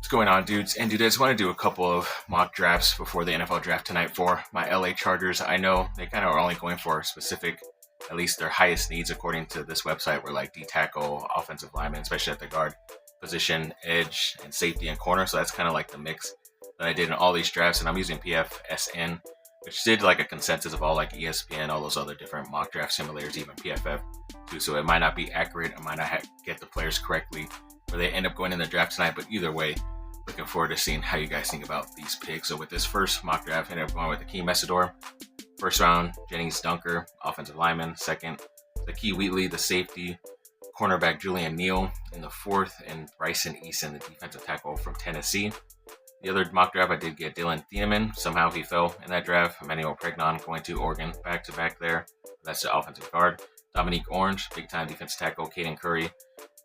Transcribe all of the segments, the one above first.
What's going on, dudes? And dude, I just want to do a couple of mock drafts before the NFL draft tonight for my LA Chargers. I know they kind of are only going for specific, at least their highest needs according to this website, were like D tackle, offensive lineman, especially at the guard position, edge, and safety and corner. So that's kind of like the mix that I did in all these drafts. And I'm using PFSN, which did like a consensus of all like ESPN, all those other different mock draft simulators, even PFF too. So it might not be accurate. I might not get the players correctly where they end up going in the draft tonight. But either way, looking forward to seeing how you guys think about these picks. So with this first mock draft, I ended up going with Akeem Mesidor. First round, Jennings Dunker, offensive lineman. Second, Zakee Wheatley, the safety. Cornerback Julian Neal in the fourth, and Bryson Eason, the defensive tackle from Tennessee. The other mock draft, I did get Dylan Thieneman. Somehow he fell in that draft. Emmanuel Pregnon going to Oregon, back-to-back there. That's the offensive guard. Dominique Orange, big-time defensive tackle. Caden Curry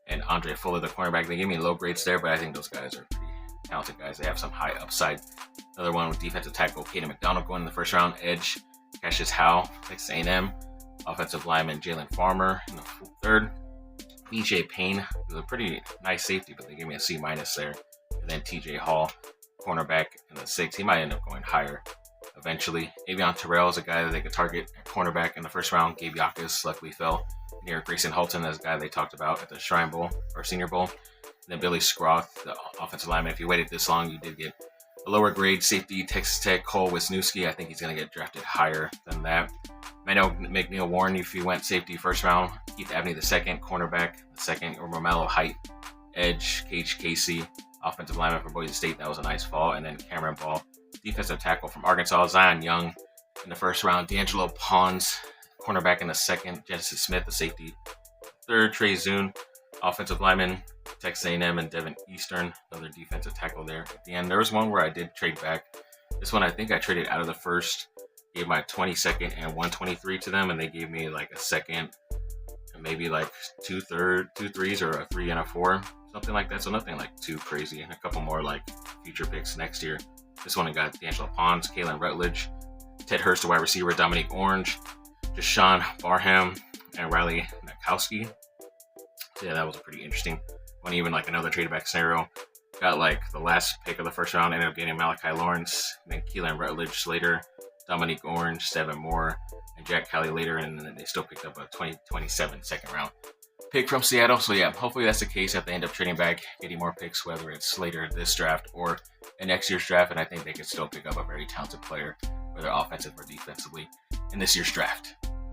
and Andre Fuller, the cornerback. They gave me low grades there, but I think those guys are pretty talented guys. They have some high upside. Another one with defensive tackle Caden McDonald going in the first round. Edge, Cassius Howe, Texas A&M. Offensive lineman Jalen Farmer in the third. BJ Payne was a pretty nice safety, but they gave me a C- there. And then TJ Hall, cornerback in the sixth. He might end up going higher eventually. Avion Terrell is a guy that they could target at cornerback in the first round. Gabe Yakus luckily fell near Grayson Holton, as a guy they talked about at the Shrine Bowl or Senior Bowl. And then Billy Scroth, the offensive lineman. If you waited this long, you did get a lower grade safety, Texas Tech, Cole Wisniewski. I think he's going to get drafted higher than that. Mano McNeil Warren, if you went safety first round. Keith Abney the second, cornerback the second, or Romello Height, edge, Cage Casey, offensive lineman from Boise State. That was a nice fall. And then Cameron Ball, defensive tackle from Arkansas. Zion Young in the first round. D'Angelo Pons, cornerback in the second. Genesis Smith, the safety. Third, Trey Zune, offensive lineman, Texas A&M, and Devin Eastern, another defensive tackle there. At the end, there was one where I did trade back. This one, I think I traded out of the first, gave my 22nd and 123 to them, and they gave me like a second, and maybe like two threes, or a 3 and a 4, something like that. So nothing like too crazy, and a couple more like future picks next year. This one I got D'Angelo Pons, Kalen Rutledge, Ted Hurst, the wide receiver, Dominique Orange, Deshaun Barham, and Riley Nakowski. So yeah, that was a pretty interesting one. Even like another trade back scenario. Got like the last pick of the first round, ended up getting Malachi Lawrence, then Keelan Rutledge later, Dominique Orange, Devin Moore, and Jack Kelly later, and then they still picked up a 2027 second round pick from Seattle. So yeah, hopefully that's the case if they end up trading back, getting more picks, whether it's later this draft or in next year's draft. And I think they can still pick up a very talented player, whether offensive or defensively, in this year's draft.